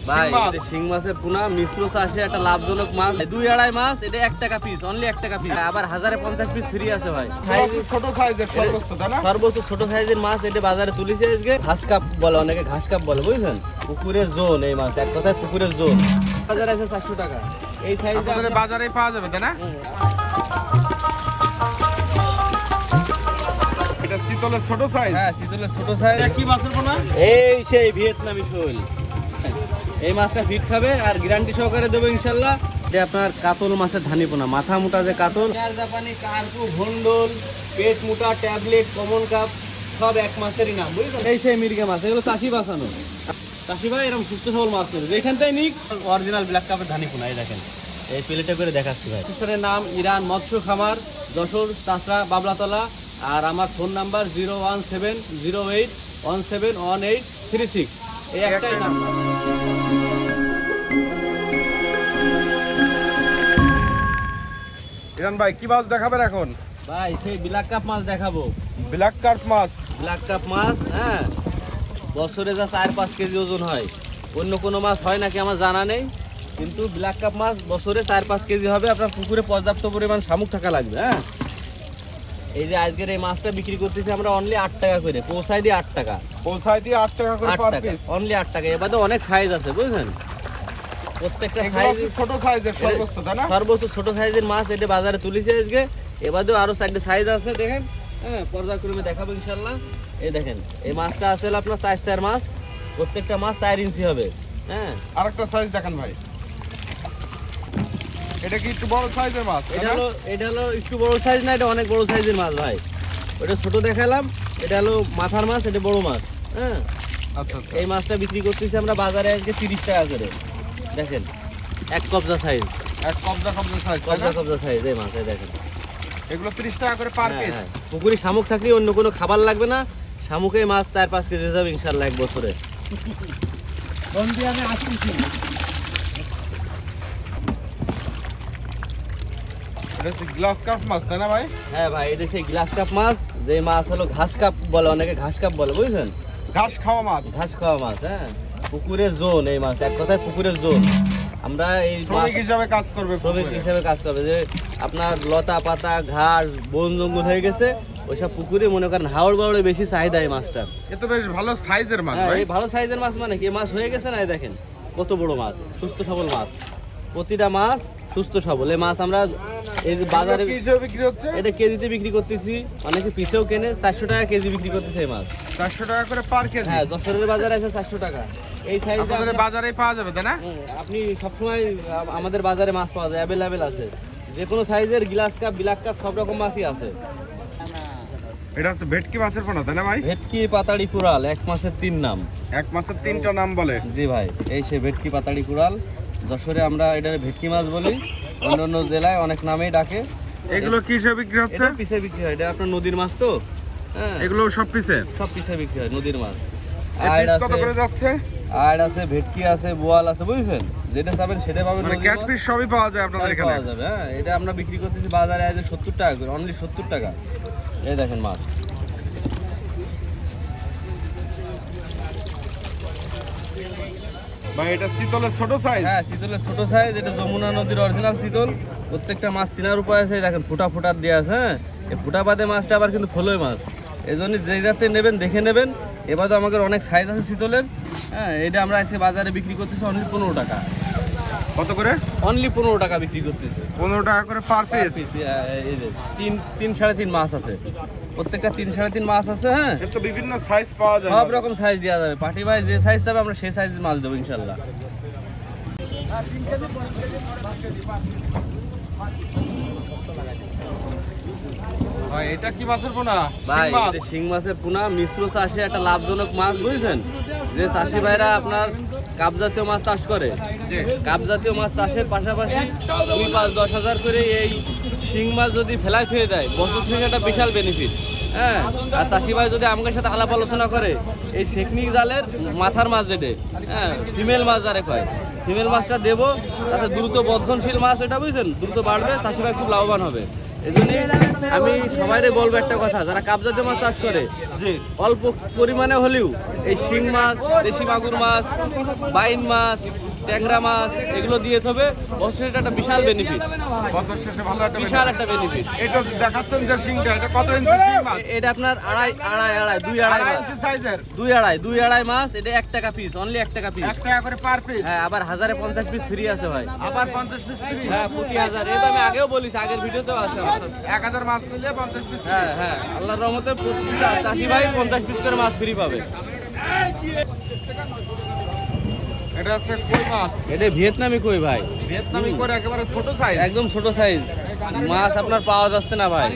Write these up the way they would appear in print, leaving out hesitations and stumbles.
ভাই এটা শিং মাছের পোনা মিশ্র চাষে একটা লাভজনক মাছ, 2-2.5 মাছ, এটা 1 টাকা পিস, অনলি 1 টাকা পিস। আবার 1050 পিস ফ্রি আছে ভাই। ছোট সাইজের সর্বোচ্চ, তাই না? সর্বোচ্চ ছোট সাইজের মাছ এটা বাজারে তুলেছে আজকে। ঘাস কাপ বলে, অনেকে ঘাস কাপ বলে, বুঝছেন? পুকুরের জোন এই মাছ, এক কথায় পুকুরের জোন। বাজারে আছে 400 টাকা। এই সাইজটা বাজারে পাওয়া যাবে, তাই না? এটা শীতলের ছোট সাইজ। হ্যাঁ, শীতলের ছোট সাইজ। কি মাছের পোনা? এই সেই ভিয়েতনামি শোল। এই মাছটা ফিট খাবে আর গ্যারান্টি সহকারে দেবো ইনশাল্লাহ। এটা আপনার কাতল মাছের ধানি পোনা, মাথা মোটা যে কাতল, জাপানি, কার্পু, ভন্ডল, পেট মোটা, ট্যাবলেট, কমন কাপ, সব এক মাছেরই নাম, বুঝলেন? এই সেই মির্গে মাছ, এগুলো চাষি বাঁচানো। চাষি ভাই এরকম সুস্থ সবল মাছ নেবে, যেখানটাই নিক অরিজিনাল ব্ল্যাক কাপের ধানি পোনা। এই দেখেন, এই প্লেটে করে দেখাচ্ছি ভাই। প্রতিষ্ঠানের নাম ইরান মৎস্য খামার, যশোর, চাষড়া, বাবলাতলা। আর আমার ফোন নাম্বার 01708171836। এই একটাই নাম্বার। ইরান ভাই কি মাছ দেখাবেন এখন? ভাই সেই ব্ল্যাক কাপ মাছ দেখাবো। ব্ল্যাক কার্প মাছ। ব্ল্যাক কাপ মাছ, হ্যাঁ, বছরে যা 4-5 কেজি ওজন হয়। অন্য কোনো মাছ হয় নাকি আমার জানা নেই, কিন্তু ব্ল্যাক কাপ মাছ বছরে 4-5 কেজি হবে। আপনার পুকুরে পর্যাপ্ত পরিমাণ শামুক থাকা লাগবে। হ্যাঁ, এই যে আজকের এই মাছটা বিক্রি করতেছি আমরা অনলি 8 টাকা করে, পৌঁছায় দিয়ে 8 টাকা, পৌঁছায় দিয়ে 8 টাকা করে পার পিস, অনলি 8 টাকা। এবারে অনেক সাইজ আছে, বুঝলেন? প্রত্যেকটা সাইজ ছোট সাইজের সর্বোচ্চ, তাই না? সর্বোচ্চ ছোট সাইজের মাছ এটা বাজারে তুলেছে আজকে। এবারেও আরো 4টে সাইজ আছে, দেখেন। হ্যাঁ, পর্যায়ক্রমে দেখাবো ইনশাল্লাহ। এই দেখেন, এই মাছটা আছে আপনার 4 মাছ, প্রত্যেকটা মাছ 4 ইঞ্চি হবে। হ্যাঁ, আরেকটা সাইজ দেখেন ভাই। এটা কি একটু বড় সাইজের মাছ? এটা হলো একটু বড় সাইজ না, এটা অনেক বড় সাইজের মাছ ভাই। ওটা ছোট দেখালাম, এটা হলো মাথার মাছ, এটা বড় মাছ। হ্যাঁ, আচ্ছা। এই মাছটা বিক্রি করতেছি আমরা বাজারে আজকে 30 টাকা করে। দেখেন, এক কবজা সাইজ, এক কবজা সাইজ, কবজা সাইজ এই মাছ। এই দেখেন, এগুলো 30 টাকা করে পার পিস। পুকুরে শামুক থাকলে অন্য কোনো খাবার লাগবে না, শামুকে মাছ 4-5 কেজি যাবে ইনশাল্লাহ এক বছরে। আমি আসছি। এটা গ্লাস কাপ মাছ, তাই না ভাই? হ্যাঁ ভাই, এটা সেই গ্লাস কাপ মাছ, যে মাছ হলো ঘাস কাপ বলে, অনেকে ঘাস কাপ বলে, বুঝছেন? ঘাস খাওয়া মাছ, ঘাস খাওয়া মাছ। হ্যাঁ, পুকুরের জোন এই মাছ, এক কথায় পুকুরের জোন। আমরা এই শ্রমিক হিসাবে কাজ করবে, শ্রমিক হিসাবে কাজ করবে। যে আপনার লতা পাতা, ঘাস, বন জঙ্গল হয়ে গেছে, ওইসব পুকুরে মনে করেন হাওড় বাওড়ে বেশি চাহিদা এই মাছটার। এ তো বেশ ভালো সাইজের মাছ ভাই। এই ভালো সাইজের মাছ মানে কি মাছ হয়ে গেছে না? দেখেন কত বড় মাছ, সুস্থ সবল মাছ, প্রতিটা মাছ সুস্থ সবল। এই মাছ আমরা এই যে বাজারে কি হিসাবে বিক্রি হচ্ছে? এটা কেজিতে বিক্রি করতেছি, অনেকে পিসেও কেনে। 400 টাকা কেজি বিক্রি করতেছে এই মাছ। 400 টাকা করে পার কেজি? হ্যাঁ, যশোরের বাজারে আছে 400 টাকা। এই সাইজটা আপনাদের বাজারেই পাওয়া যাবে, তাই না? আপনি সবসময় আমাদের বাজারে মাছ পাওয়া যায়, অ্যাভেলেবেল আছে। যে কোনো সাইজের গ্লাস কাপ, ব্ল্যাক কাপ, সব রকম মাছই আছে। এটা হচ্ছে ভেটকি মাছের পোনা, তাই না ভাই? ভেটকি, পাতাড়ি, কুড়াল, এক মাছের 3 নাম। এক মাছের 3টা নাম বলে? জি ভাই, এই সে ভেটকি, পাতাড়ি, কুড়াল। যশোরে আমরা এটা ভেটকি মাছ বলি, অন্য জেলায় অনেক নামেই ডাকে। এগুলো কি হিসেবে বিক্রি হচ্ছে? এটা পিসে বিক্রি হয়, এটা আপনার নদীর মাছ তো। হ্যাঁ, এগুলো সব পিসে? সব পিসে বিক্রি হয়, নদীর মাছ। কত করে যাচ্ছে? আর আছে ভেটকি আছে, বোয়াল আছে, বুঝছেন? যেটা চাবেন সেটা পাবেন। মানে ক্যাটফিশ সবই পাওয়া যায় আপনাদের এখানে? পাওয়া যাবে। হ্যাঁ, এটা আমরা বিক্রি করতেছি বাজারে আজ 70 টাকা করে, অনলি 70 টাকা। এই দেখেন মাছ। ভাই এটা শীতলের ছোট সাইজ? হ্যাঁ, শীতলের ছোট সাইজ, এটা যমুনা নদীর অরিজিনাল শীতল। প্রত্যেকটা মাছ চিনার উপায় আছে, দেখেন ফুটা ফুটার দিয়ে আছে। হ্যাঁ, এই ফুটা বাদে মাছটা আবার কিন্তু ফলই মাছ। এই জন্য যেই যাতে নেবেন দেখে নেবেন। এবারে আমাদের অনেক সাইজ আছে শীতলের। হ্যাঁ, এটা আমরা আজকে বাজারে বিক্রি করতেছি অনলি 15 টাকা। কত করে? অনলি 15 টাকা বিক্রি করতেছে। 15 টাকা করে পার পিস? এই যে 3-3.5 মাছ আছে, প্রত্যেকটা 3-3.5 মাছ আছে। হ্যাঁ, এর তো বিভিন্ন সাইজ পাওয়া যায়, সব রকম সাইজ দেওয়া যাবে। পার্টি ভাই যে সাইজ চাবে আমরা সেই সাইজের মাছ দেবো ইনশাল্লাহ। ভাই এটা কি মাছের পোনা? ভাই এটা শিং মাছের পোনা, মিশ্র চাষে একটা লাভজনক মাছ, বুঝছেন? যে চাষি ভাইরা আপনার কাপ জাতীয় মাছ চাষ করে, কাপ জাতীয় মাছ চাষের পাশাপাশি 2-5-10 হাজার করে এই শিং মাছ যদি ফেলায় ছুঁয়ে দেয়, বছর শেষে একটা বিশাল বেনিফিট। হ্যাঁ, আর চাষি ভাই যদি আমাদের সাথে আলাপ আলোচনা করে, এই সেকনিক জালের মাথার মাছ যেটা, হ্যাঁ, ফিমেল মাছ যারে কয়, ফিমেল মাছটা দেবো, তাতে দ্রুত বর্ধনশীল মাছ, এটা বুঝছেন, দ্রুত বাড়বে, চাষি ভাই খুব লাভবান হবে। এই জন্যই আমি সবাইরে বলবো একটা কথা, যারা কাপ জাতীয় মাছ চাষ করে, যে অল্প পরিমাণে হলেও এই শিং মাছ, দেশি মাগুর মাছ, বাইন মাছ, ট্যাংরা মাছ এগুলো দিয়ে তবে বছরে এটা একটা বিশাল বেনিফিট, বছর শেষে ভালো একটা বিশাল একটা বেনিফিট। এটা দেখাচ্ছেন যে শিংটা, এটা কত ইঞ্চি শিং মাছ? এটা আপনার দুই আড়াই মাছ, ইঞ্চি সাইজের, দুই আড়াই মাছ। এটা 1 টাকা পিস, অনলি 1 টাকা পিস, 1 টাকা করে পার পিস। হ্যাঁ, আবার 1050 পিস ফ্রি আছে ভাই, আবার 50 পিস ফ্রি। হ্যাঁ, প্রতি 1000। এটা আমি আগেও বলিস, আগের ভিডিওতেও আছে আমার। 1000 মাছ নিলে 50 পিস। হ্যাঁ হ্যাঁ, আল্লাহর রহমতে প্রতিটা চাষি ভাই 50 পিস করে মাছ ফ্রি পাবে। এটা হচ্ছে কই মাছ, এটা ভিয়েতনামি কই ভাই, ভিয়েতনামি করে একেবারে ছোট সাইজ, একদম ছোট সাইজ মাছ আপনার পাওয়া যাচ্ছে না ভাই।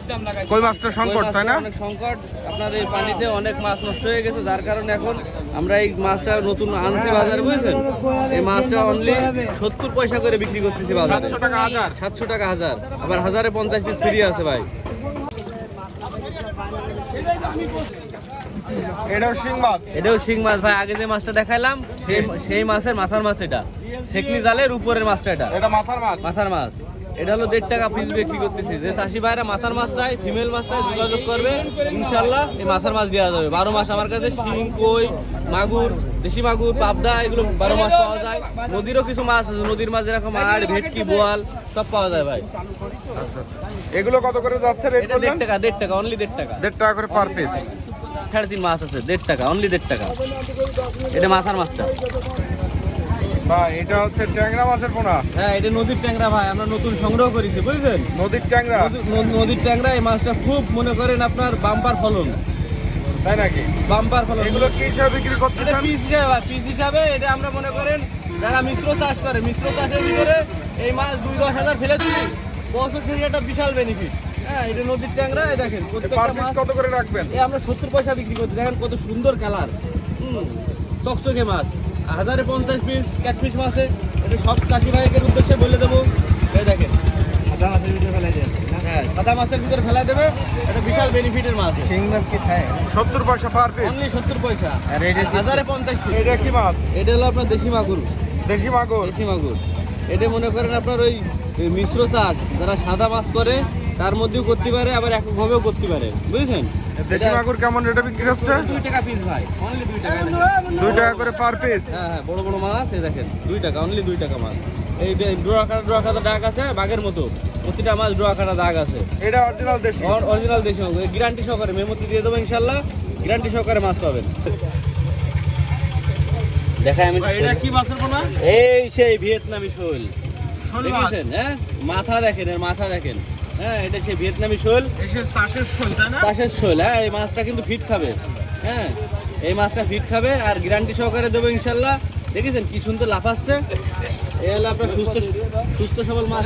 কই মাছটা সংকট, তাই না? অনেক সংকট, আপনার এই পানিতে অনেক মাছ নষ্ট হয়ে গেছে, যার কারণে এখন আমরা এই মাছটা নতুন আনছি বাজারে, বুঝছেন? এই মাছটা অনলি 70 পয়সা করে বিক্রি করতেছি বাজারে, 700 টাকা হাজার, 700 টাকা হাজার, আবার 1050 পিস ফ্রি আছে ভাই। এটাও শিং মাছ, এটাও শিং মাছ ভাই, আগে যে মাছটা দেখাইলাম সেই মাছের মাথার মাছ, এটা সেকনি জালের উপরের মাছটা, এটা মাথার মাছ, মাথার মাছ। এটা হলো 1.5 টাকা পিস বিক্রি করতেছি। যে চাষি ভাইরা মাথার মাছ চাই, ফিমেল মাছ চাই, যোগাযোগ করবে, ইনশাল্লাহ এই মাথার মাছ দেওয়া যাবে। 12 মাস আমার কাছে শিং, কই, মাগুর, দেশি মাগুর, পাবদা এগুলো 12 মাস পাওয়া যায়। নদীরও কিছু মাছ আছে, নদীর মাছ যেরকম আড়, ভেটকি, বোয়াল সব পাওয়া যায় ভাই। আচ্ছা, এগুলো কত করে যাচ্ছে রেট? এটা 1.5 টাকা, অনলি 1.5 টাকা, 1.5 টাকা করে পার পিস। 3.5 মাছ আছে, 1.5 টাকা, অনলি 1.5 টাকা। এটা মাথার মাছটা ভাই, এটা হচ্ছে ট্যাংরা মাছের পোনা। হ্যাঁ, এটা নদীর ট্যাংরা ভাই, আমরা নতুন সংগ্রহ করেছি, বুঝলেন? নদীর ট্যাংরা, নদীর ট্যাংরা। এই মাছটা খুব মনে করেন আপনার বাম্পার ফলন, তাই নাকি? বাম্পার ফলন। এগুলো কি হিসাবে বিক্রি করতেছেন? পিস হিসাবে এটা আমরা মনে করেন যারা মিশ্র চাষ করে, মিশ্র চাষের ভিতরে এই মাছ 2-10 হাজার ফেলে দিই, বছর শেষে একটা বিশাল বেনিফিট। হ্যাঁ, এটা নদীর ট্যাংরা। দেখেন পার প্রত্যেকটা পিস মাছ কত করে রাখবেন? আমরা 70 পয়সা বিক্রি করছি। দেখেন কত সুন্দর কালার, চকচকে মাছ। 1050 পিস ক্যাটফিশ মাছে, এটা সব চাষি ভাইয়ের উদ্দেশ্যে বলে দেবো। এই দেখেন সাদা মাছের ভিতরে ফেলাই দেবে, হ্যাঁ, সাদা মাছের ভিতরে ফেলাই দেবে, এটা বিশাল বেনিফিটের মাছ। শিং মাছ কি খায়? 70 পয়সা পার পিস, অনলি 70 পয়সা। আর এটা 1050 পিস। এটা কি মাছ? এটা হলো আপনার দেশি মাগুর, দেশি মাগুর, দেশি মাগুর। এটা মনে করেন আপনার ওই মিশ্র চাষ যারা সাদা মাছ করে তার মধ্যেও করতে পারে, আবার এককভাবেও করতে পারে, বুঝছেন? দেশি মাগুর কেমন রেটে বিক্রি হচ্ছে? 2 টাকা পিস ভাই, অনলি 2 টাকা। 2 টাকা করে পার পিস। হ্যাঁ, বড় বড় মাছ এই দেখেন 2 টাকা, অনলি 2 টাকা মাছ। এই ডোয়া কাটা দাগ আছে বাঘের মতো, প্রতিটা মাছ ডোয়া কাটা দাগ আছে। এটা অরিজিনাল দেশি, অরিজিনাল দেশি মাছ, গ্যারান্টি সহকারে মেমোতে দিয়ে দেবো ইনশাল্লাহ, গ্যারান্টি সহকারে মাছ পাবেন। দেখাই আমি, এটা কি মাছের পোনা? এই সেই ভিয়েতনামি শোল দেখেছেন? হ্যাঁ, মাথা দেখেন, এর মাথা দেখেন। হ্যাঁ, এটা সেই ভিয়েতনামি শোল, চাষের শোল, তাই না? চাষের শোল। হ্যাঁ, এই মাছটা কিন্তু ফিট খাবে। হ্যাঁ, এই মাছটা ফিট খাবে আর গ্যারান্টি সহকারে দেবো ইনশাল্লাহ। দেখেছেন কি সুন্দর লাফাচ্ছে? এই হলো আপনার সুস্থ সবল মাছ।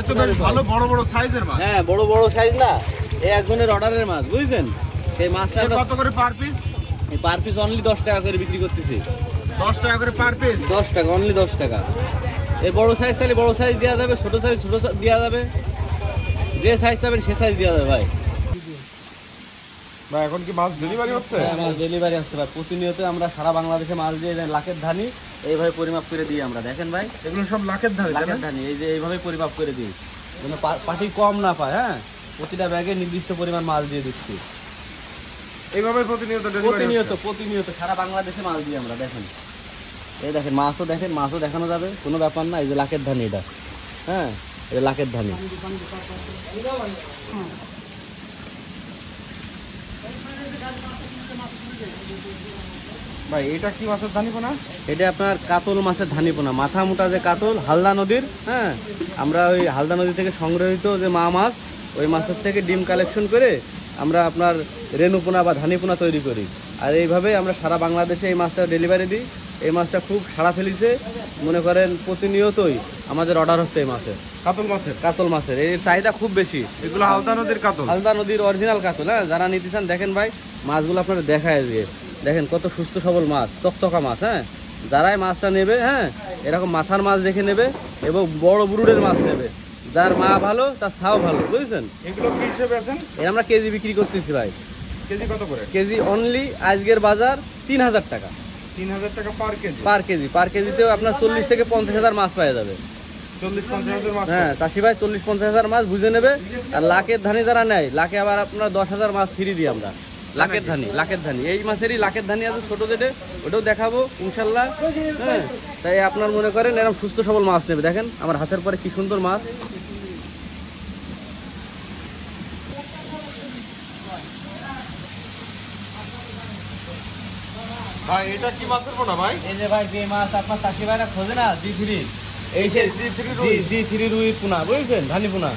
ভালো বড় বড় সাইজের মাছ। হ্যাঁ, বড় বড় সাইজ না, এই একজনের অর্ডারের মাছ, বুঝছেন? সেই মাছটা কত করে পার পিস? এই পার পিস অনলি 10 টাকা করে বিক্রি করতেছি। 10 টাকা করে পার পিস, 10 টাকা, অনলি 10 টাকা। এই বড় সাইজ চাইলে বড় সাইজ দেওয়া যাবে, ছোট সাইজ ছোট দেওয়া যাবে, যে সাইজ চাবেন সে সাইজ দেওয়া যাবে ভাই। ভাই এখন কি মাছ ডেলিভারি হচ্ছে? হ্যাঁ, মাছ ডেলিভারি আসছে ভাই। প্রতিনিয়ত আমরা সারা বাংলাদেশে মাছ দিয়ে লাখের ধানি এইভাবে পরিমাপ করে দিই আমরা। দেখেন ভাই, এগুলো সব লাখের ধারে, তাই না? লাখের ধানি এই যে এইভাবে পরিমাপ করে দিই, যেন পাটি কম না পায়। হ্যাঁ, প্রতিটা ব্যাগে নির্দিষ্ট পরিমাণ মাছ দিয়ে দিচ্ছি। এইভাবে প্রতিনিয়ত ডেলিভারি প্রতিনিয়ত সারা বাংলাদেশে মাছ দিই আমরা। দেখেন, এই দেখেন মাছও দেখেন, মাছও দেখানো যাবে, কোনো ব্যাপার না। এই যে লাখের ধানি, এটা হ্যাঁ, এটা লাখের ধানি। ভাই এটা কি মাছের ধানি পোনা? এটা আপনার কাতল মাছের ধানি পোনা, মাথা মোটা যে কাতল, হালদা নদীর। হ্যাঁ, আমরা ওই হালদা নদী থেকে সংগ্রহিত যে মা মাছ, ওই মাছের থেকে ডিম কালেকশন করে আমরা আপনার রেণুপোনা বা ধানিপোনা তৈরি করি। আর এইভাবে আমরা সারা বাংলাদেশে এই মাছটা ডেলিভারি দিই। এই মাছটা খুব সাড়া ফেলেছে, মনে করেন প্রতিনিয়তই আমাদের অর্ডার হচ্ছে এই মাছের, কাতল মাছের। এর চাহিদা খুব বেশি। এগুলো হালদা নদীর কাতল, হালদা নদীর অরিজিনাল কাতল। হ্যাঁ, যারা নিতে চান দেখেন ভাই, মাছগুলো আপনারা দেখায় দিয়ে দেখেন কত সুস্থ সবল মাছ, চকচকা মাছ। হ্যাঁ, যারাই মাছটা নেবে, হ্যাঁ, এরকম মাথার মাছ দেখে নেবে এবং বড় ব্রুডের মাছ নেবে। যার মা ভালো তার ছাও ভালো, বুঝছেন? এগুলো কি হিসেবে আছেন? আমরা কেজি বিক্রি করতেছি ভাই। কেজি কত করে? কেজি অনলি আজকের বাজার 3000 টাকা। 3000 টাকা পার কেজি? পার কেজিতেও আপনার 40 থেকে 50 হাজার মাছ পাওয়া যাবে। 40-50 হাজার মাছ? হ্যাঁ, চাষি ভাই 40-50 হাজার মাছ বুঝে নেবে। আর লাখের ধানি যারা নেয়, লাখে আবার আপনার 10,000 মাছ ফ্রি দিই আমরা। লাখের ধানি এই মাছেরই লাখের ধানি আছে ছোট যেটা, ওটাও দেখাবো ইনশাল্লাহ। হ্যাঁ, তাই আপনার মনে করেন এরকম সুস্থ সবল মাছ নেবে। দেখেন আমার হাতের পরে কি সুন্দর মাছ। ভাই এটা কি মাছের পোনা ভাই? এই যে ভাই যে মাছ আপনার চাষি ভাইরা খোঁজে না D3, এই সে D3 রুই পোনা বুঝছেন, ধানি পোনা।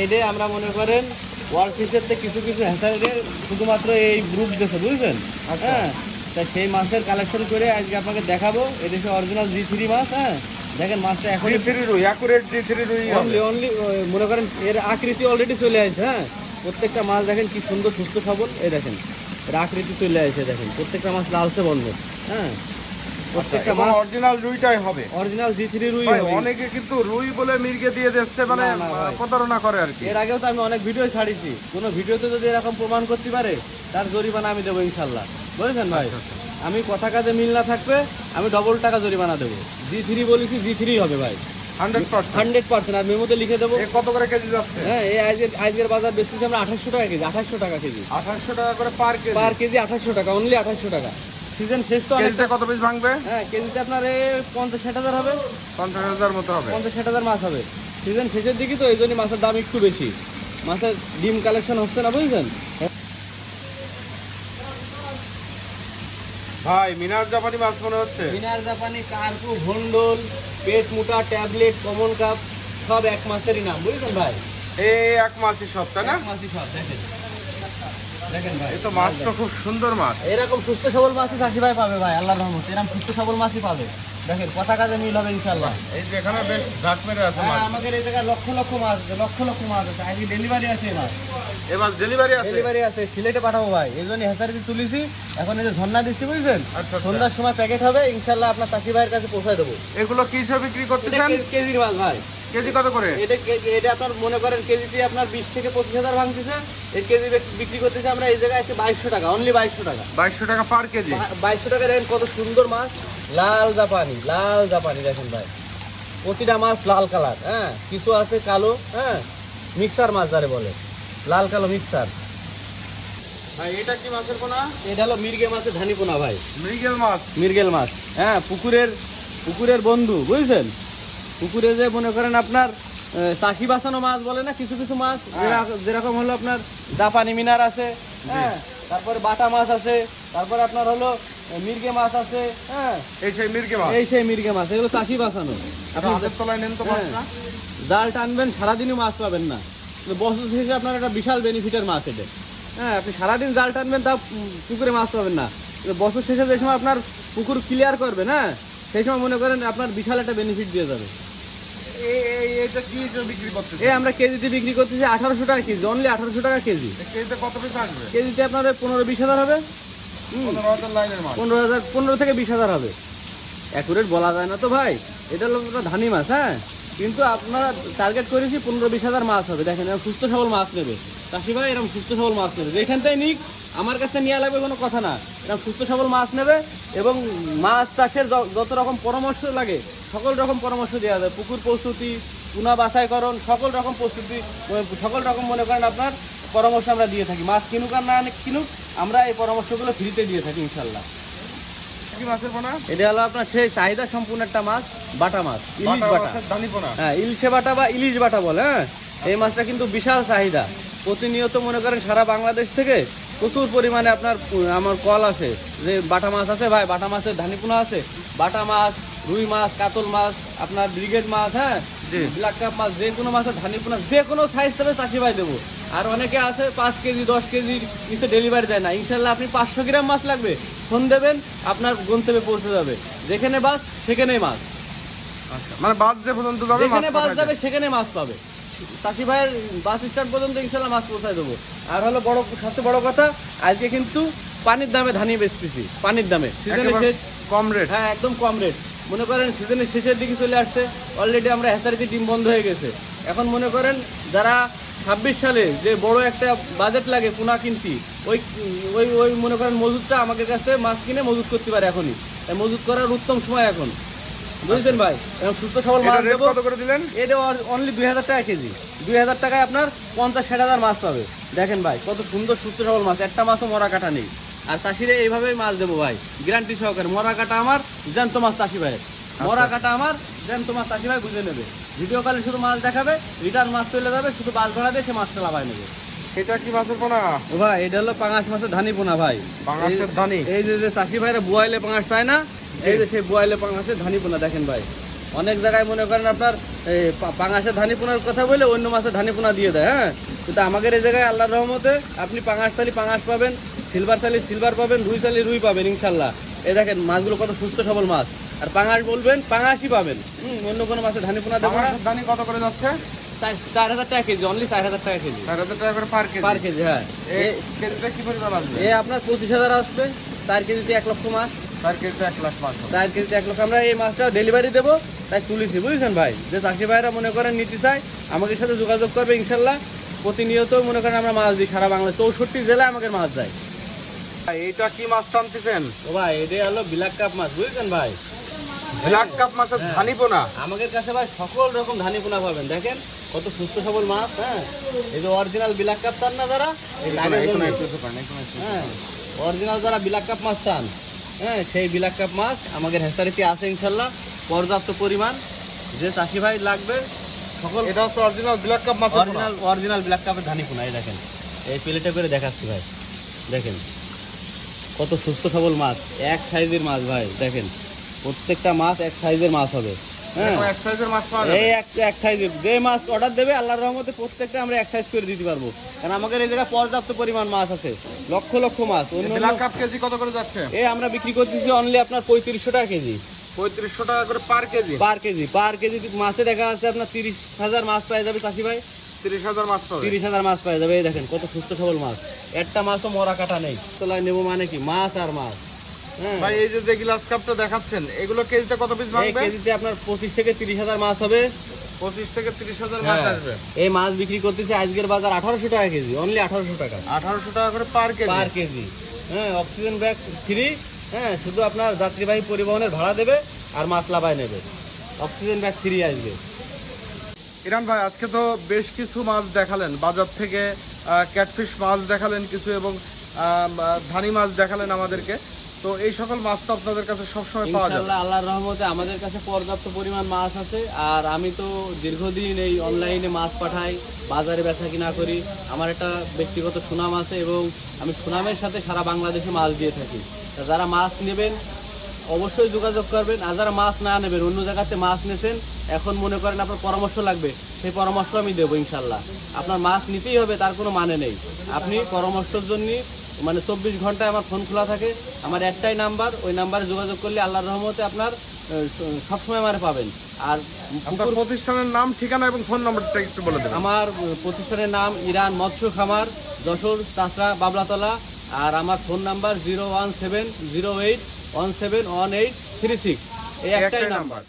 এইটা আমরা মনে করেন ওয়ার্ল্ড ফিশের থেকে কিছু হ্যাচারিদের শুধুমাত্র এই গ্রুপ দেশে বুঝছেন। হ্যাঁ, তাই সেই মাছের কালেকশন করে আজকে আপনাকে দেখাবো। এটা হচ্ছে অরিজিনাল D3 মাছ। হ্যাঁ, দেখেন মাছটা এখন D3 রুই, অ্যাকুরেট D3 রুই অনলি মনে করেন এর আকৃতি অলরেডি চলে আসছে। হ্যাঁ, প্রত্যেকটা মাছ দেখেন কি সুন্দর সুস্থ সবল। এই দেখেন এর আকৃতি চলে আসছে, দেখেন প্রত্যেকটা মাছ লালচে বন্ধ। হ্যাঁ, প্রত্যেকটা মাছ অরিজিনাল রুইটাই হবে, অরিজিনাল D3 রুই ভাই। হবে। অনেকে কিন্তু রুই বলে মির্গে দিয়ে দিচ্ছে, মানে না, ভাই। প্রতারণা করে আর কি। এর আগেও তো আমি অনেক ভিডিও ছাড়িছি, কোনো ভিডিওতে যদি এরকম প্রমাণ করতে পারে তার জরিমানা আমি দেবো ইনশাল্লাহ, বুঝেছেন ভাই। আমি কথা কাজে মিল না থাকবে আমি ডবল টাকা জরিমানা দেবো। D3 বলেছি D3 হবে ভাই, 100%। আর মেমোতে লিখে দেবো। কত করে কেজি যাচ্ছে? হ্যাঁ, এই আজকের বাজার বেশি আমরা 2800 টাকা কেজি, 2800 টাকা কেজি, 2800 টাকা করে পার কেজি। 2800 টাকা, অনলি 2800 টাকা। সিজন শেষ তো অনেকটা। কেজিতে কত পিস ভাঙবে? হ্যাঁ, কেজিতে আপনার 50-60 হবে, 50,000 মতো হবে, 50-60 মাছ হবে। সিজন শেষের দিকে তো এই জন্য মাছের দাম একটু বেশি, মাছের ডিম কালেকশন হচ্ছে না বুঝছেন। ভাই মিনার জাপানি মাছ মনে হচ্ছে। মিনার জাপানি, কার্পু, ভন্ডল, পেট মোটা, ট্যাবলেট, কমন কাপ সব এক মাছেরই নাম বুঝছেন ভাই। এই এক মাছই সব, তাই না? এক মাছই সব। দেখেন ভাই, এই তো মাছ তো খুব সুন্দর মাছ। এরকম সুস্থ সবল মাছই চাষি ভাই পাবে ভাই, আল্লাহর রহমতে এরকম সুস্থ সবল মাছই পাবে। দেখেন কথা কাজে মিল হবে ইনশাল্লাহ। এই যে এখানে বেশ ঝাঁক মেরে আছে মাছ। আমাদের এই জায়গায় লক্ষ লক্ষ মাছ আছে, লক্ষ লক্ষ মাছ আছে। আজকে ডেলিভারি আছে এই মাছ, এই মাছ ডেলিভারি আছে? ডেলিভারি আছে, সিলেটে পাঠাবো ভাই। এই জন্য হেসারিতে তুলিছি, এখন এই যে ঝর্ণা দিচ্ছি বুঝছেন। আচ্ছা। সন্ধ্যার সময় প্যাকেট হবে ইনশাল্লাহ, আপনার চাষি ভাইয়ের কাছে পৌঁছায় দেবো। এগুলো কি হিসেবে বিক্রি করতেছেন? কেজির মাছ ভাই। কেজি কত করে? এটা আপনার মনে করেন কেজিতে আপনার 20 থেকে 25,000 ভাঙতেছে। এই কেজি বিক্রি করতেছে আমরা এই জায়গায় আছে 2200 টাকা, অনলি 2200 টাকা। 2200 টাকা পার কেজি। 2200 টাকা। দেখেন কত সুন্দর মাছ, লাল জাপানি দেখেন ভাই, প্রতিটা মাছ লাল কালার। হ্যাঁ, কিছু আছে কালো। হ্যাঁ, মিক্সার মাছ যারে বলে, লাল কালো মিক্সার। ভাই এটা কি মাছের পোনা? এটা হলো মির্গে মাছের ধানি পোনা ভাই, মৃগেল মাছ। হ্যাঁ, পুকুরের বন্ধু বুঝছেন। পুকুরে যে মনে করেন আপনার চাষি বাঁচানো মাছ বলে না, কিছু কিছু মাছ যেরকম হলো আপনার জাপানি মিনার আছে। হ্যাঁ, তারপরে বাটা মাছ আছে, তারপরে আপনার হলো মির্গে মাছ আছে। হ্যাঁ, এই সেই মির্গে মাছ, এগুলো চাষি বাঁচানো। আপনি তলায় নেন তো মাছটা। জাল টানবেন সারাদিনও মাছ পাবেন না, বছর শেষে আপনার একটা বিশাল বেনিফিটের মাছ এটা। হ্যাঁ, আপনি সারাদিন জাল টানবেন তা পুকুরে মাছ পাবেন না, বছর শেষে যে সময় আপনার পুকুর ক্লিয়ার করবেন, হ্যাঁ, সেই সময় মনে করেন আপনার বিশাল একটা বেনিফিট দিয়ে যাবে। এটা কি হিসেবে বিক্রি করতেছেন? এই আমরা কেজিতে বিক্রি করতেছি 1800 টাকা কেজি, অনলি 1800 টাকা কেজি। কেজিতে কত পিস আসবে? কেজিতে আপনার 15-20 হবে। 15,000 লাইনের মাছ। 15 থেকে 20,000 হবে। অ্যাকুরেট বলা যায় না তো ভাই, এটা হলো ধানি মাছ। হ্যাঁ, কিন্তু আপনারা টার্গেট করেছি 15-20,000 মাছ হবে। দেখেন এরকম সুস্থ সবল মাছ নেবে চাষি ভাই, এরকম সুস্থ সবল মাছ নেবে। যেখানটাই নিক আমার কাছে নেওয়া লাগবে কোনো কথা না, এরকম সুস্থ সবল মাছ নেবে। এবং মাছ চাষের যত রকম পরামর্শ লাগে সকল রকম পরামর্শ দেওয়া যায়। পুকুর প্রস্তুতি, পোনা বাছাইকরণ, সকল রকম প্রস্তুতি, সকল রকম মনে করেন আপনার পরামর্শ আমরা দিয়ে থাকি। মাছ কিনুক আর না কিনুক, আমরা এই পরামর্শগুলো ফ্রিতে দিয়ে থাকি ইনশাল্লাহ। কি মাছের পোনা? এটা হলো আপনার সেই চাহিদা সম্পূর্ণ একটা মাছ, বাটা মাছ, ইলিশ বাটা। ধানি পোনা। হ্যাঁ, ইলশে বাটা বা ইলিশ বাটা বলে। হ্যাঁ, এই মাছটা কিন্তু বিশাল চাহিদা। প্রতিনিয়ত মনে করেন সারা বাংলাদেশ থেকে প্রচুর পরিমাণে আপনার আমার কল আসে যে বাটা মাছ আছে ভাই, বাটা মাছের ধানি পোনা আছে, বাটা মাছ, রুই মাছ, কাতল মাছ, আপনার ব্রিগেড মাছ, হ্যাঁ, ব্ল্যাক কাপ মাছ, যে কোনো মাছের ধানি পোনা যে কোনো সাইজ দেবে চাষি ভাই দেবো। আর অনেকে আছে 5 কেজি 10 কেজির নিচে ডেলিভারি দেয় না। ইনশাল্লাহ আপনি 500 গ্রাম মাছ লাগবে, ফোন দেবেন, আপনার গন্তব্যে পৌঁছে যাবে। যেখানে বাস সেখানেই মাছ। আচ্ছা, মানে বাস যে পর্যন্ত যাবে, যেখানে বাস যাবে সেখানে মাছ পাবে। চাষি ভাইয়ের বাস স্ট্যান্ড পর্যন্ত ইনশাল্লাহ মাছ পৌঁছায় দেবো। আর হলো সবচেয়ে বড় কথা, আজকে কিন্তু পানির দামে ধানি বেচতেছি, পানির দামে। সিজনের শেষ, কম রেট। হ্যাঁ, একদম কম রেট। মনে করেন সিজনের শেষের দিকে চলে আসছে, অলরেডি আমরা হ্যাচারিতে ডিম বন্ধ হয়ে গেছে। এখন মনে করেন যারা 26 সালে যে বড় একটা বাজেট লাগে পোনা কিনতে, ওই মনে করেন মজুদটা আমাদের কাছে মাছ কিনে মজুদ করতে পারে এখনই। তাই মজুদ করার উত্তম সময় এখন। বুঝছেন ভাই, এবং সুস্থ সবল এটা মাছ রেট দেবো। কত করে দিলেন? এটা অনলি 2000 টাকা কেজি। 2000 টাকায় আপনার 50-60 মাছ পাবে। দেখেন ভাই কত সুন্দর সুস্থ সবল মাছ, একটা মাছও মরা কাটা নেই। আর চাষিরে এইভাবেই মাছ দেবো ভাই, গ্যারান্টি সহকারে। মরা কাটা আমার, জ্যান্ত মাছ চাষি ভাই, মরা কাটা আমার, জ্যান্ত মাছ চাষি ভাই বুঝে নেবে। ভিডিও কলে শুধু মাছ দেখাবে, রিটার্ন মাছ চলে যাবে, শুধু বাস ভাড়া দিয়ে সে মাছটা লাভাই নেবে। এটা কি মাছের পোনা? ও ভাই এটা হলো পাঙাশ মাছের ধানি পোনা ভাই। পাঙাশের ধানি? এই যে চাষি ভাইরা বুয়াইলে পাঙাশ চায় না, এই যে সেই বুয়াইলে পাঙাশের ধানি পোনা। দেখেন ভাই অনেক জায়গায় মনে করেন আপনার এই পাঙাশের ধানি পোনার কথা বলে অন্য মাছের ধানি পোনা দিয়ে দেয়। হ্যাঁ, কিন্তু আমাদের এই জায়গায় আল্লাহর রহমতে আপনি পাঙাশ চালি পাঙাশ পাবেন, সিলভার চালি সিলভার পাবেন, রুই চালি রুই পাবেন ইনশাল্লাহ। এই দেখেন মাছগুলো কত সুস্থ সবল মাছ। আর পাঙাশ বলবেন পাঙাশই পাবেন, অন্য কোনো মাছের ধানি পোনা দেবো না। পাঙাশের ধানি কত করে যাচ্ছে? 4000 টাকা কেজি, অনলি 4000 টাকা কেজি। 4000 টাকা করে পার কেজি? পার কেজি, হ্যাঁ। এই কেজিতে কি পরিমাণ আসবে? এ আপনার 25,000 আসবে। 4 কেজিতে 1 লক্ষ মাছ। 4 কেজিতে 1 লাখ মাছ হবে। 4 কেজিতে 1 লক্ষ। আমরা এই মাছটা ডেলিভারি দেবো, তাই তুলেছি বুঝেছেন ভাই। যে চাষি ভাইরা মনে করেন নিতে চায় আমাদের সাথে যোগাযোগ করবে ইনশাল্লাহ। প্রতিনিয়ত মনে করেন আমরা মাছ দিই সারা বাংলা, 64 জেলায় আমাদের মাছ যায়। এইটা কি মাছ টানতেছেন? ও ভাই এটা হলো ব্ল্যাক কাপ মাছ, বুঝেছেন ভাই। ব্ল্যাক কাপ মাছের ধানি পোনা? আমাদের কাছে ভাই সকল রকম ধানি পোনা পাবেন। দেখেন কত সুস্থ সবল মাছ। হ্যাঁ, এই যে অরিজিনাল ব্ল্যাক কাপ চান না যারা, হ্যাঁ অরিজিনাল যারা ব্ল্যাক কাপ মাছ চান, হ্যাঁ সেই ব্ল্যাক কাপ মাছ আমাদের হেসারিতে আছে ইনশাল্লাহ পর্যাপ্ত পরিমাণ। যে চাষি ভাই লাগবে সকল। এটা হচ্ছে অরিজিনাল ব্ল্যাক কাপ মাছ? অরিজিনাল ব্ল্যাক কাপের ধানি পোনা। এই দেখেন এই প্লেটে করে দেখাচ্ছি ভাই, দেখেন কত সুস্থ সবল মাছ, এক সাইজের মাছ ভাই। দেখেন প্রত্যেকটা মাছ এক সাইজের মাছ হবে। হ্যাঁ এক সাইজের মাছ পাওয়া যাবে? এই এক সাইজের যে মাছ অর্ডার দেবে আল্লাহর রহমতে প্রত্যেকটা আমরা এক সাইজ করে দিতে পারবো, কারণ আমাদের এই জায়গায় পর্যাপ্ত পরিমাণ মাছ আছে, লক্ষ লক্ষ মাছ। ব্ল্যাক কাপ কেজি কত করে যাচ্ছে? এই আমরা বিক্রি করতেছি অনলি আপনার 3500 টাকা কেজি। 3500 টাকা করে পার কেজি? পার কেজি মাছে দেখা যাচ্ছে আপনার 30,000 মাছ পাওয়া যাবে চাষি ভাই। 30,000 মাছ পাবে? 30,000 মাছ পাওয়া যাবে। এই দেখেন কত সুস্থ সবল মাছ, একটা মাছও মরা কাটা নেই। তোলায় নেবো মানে কি মাছ আর মাছ। হ্যাঁ ভাই এই যে গ্লাস কাপটা দেখাচ্ছেন এগুলো কেজিতে কত পিস এই ভাঙবে? কেজিতে আপনার 25 থেকে 30,000 মাছ হবে। 25 থেকে 30,000 মাছ আসবে। এই মাছ বিক্রি করতেছি আজকের বাজার 1800 টাকা কেজি, অনলি 1800 টাকা 1800 টাকা করে পার কেজি। হ্যাঁ অক্সিজেন ব্যাগ ফ্রি। হ্যাঁ শুধু আপনার যাত্রীবাহী পরিবহনের ভাড়া দেবে আর মাছ লাভায় নেবে, অক্সিজেন ব্যাগ ফ্রি আসবে। ইরান ভাই আজকে তো বেশ কিছু মাছ দেখালেন, বাজার থেকে ক্যাটফিশ মাছ দেখালেন কিছু, এবং ধানি মাছ দেখালেন আমাদেরকে। তো এই সকল মাছ তো আপনাদের কাছে সবসময় পাওয়া যায়? ইনশাআল্লাহ আল্লাহর রহমতে আমাদের কাছে পর্যাপ্ত পরিমাণ মাছ আছে। আর আমি তো দীর্ঘদিন এই অনলাইনে মাছ পাঠাই, বাজারে বেচা কিনা করি। আমার একটা ব্যক্তিগত সুনাম আছে এবং আমি সুনামের সাথে সারা বাংলাদেশে মাছ দিয়ে থাকি। তা যারা মাছ নেবেন অবশ্যই যোগাযোগ করবেন। আর যারা মাছ না নেবেন, অন্য জায়গাতে মাছ নিয়েছেন, এখন মনে করেন আপনার পরামর্শ লাগবে, সেই পরামর্শ আমি দেবো ইনশাল্লাহ। আপনার মাছ নিতেই হবে তার কোনো মানে নেই। আপনি পরামর্শের জন্য মানে 24 ঘন্টায় আমার ফোন খোলা থাকে। আমার একটাই নাম্বার, ওই নাম্বারে যোগাযোগ করলে আল্লাহর রহমতে আপনার সবসময় আমার পাবেন। আর আপনার প্রতিষ্ঠানের নাম, ঠিকানা এবং ফোন নাম্বারটা একটু বলে দেবেন। আমার প্রতিষ্ঠানের নাম ইরান মৎস্য খামার, যশোর চাষড়া বাবলাতলা। আর আমার ফোন নাম্বার 01708171836। এই একটাই নাম্বার।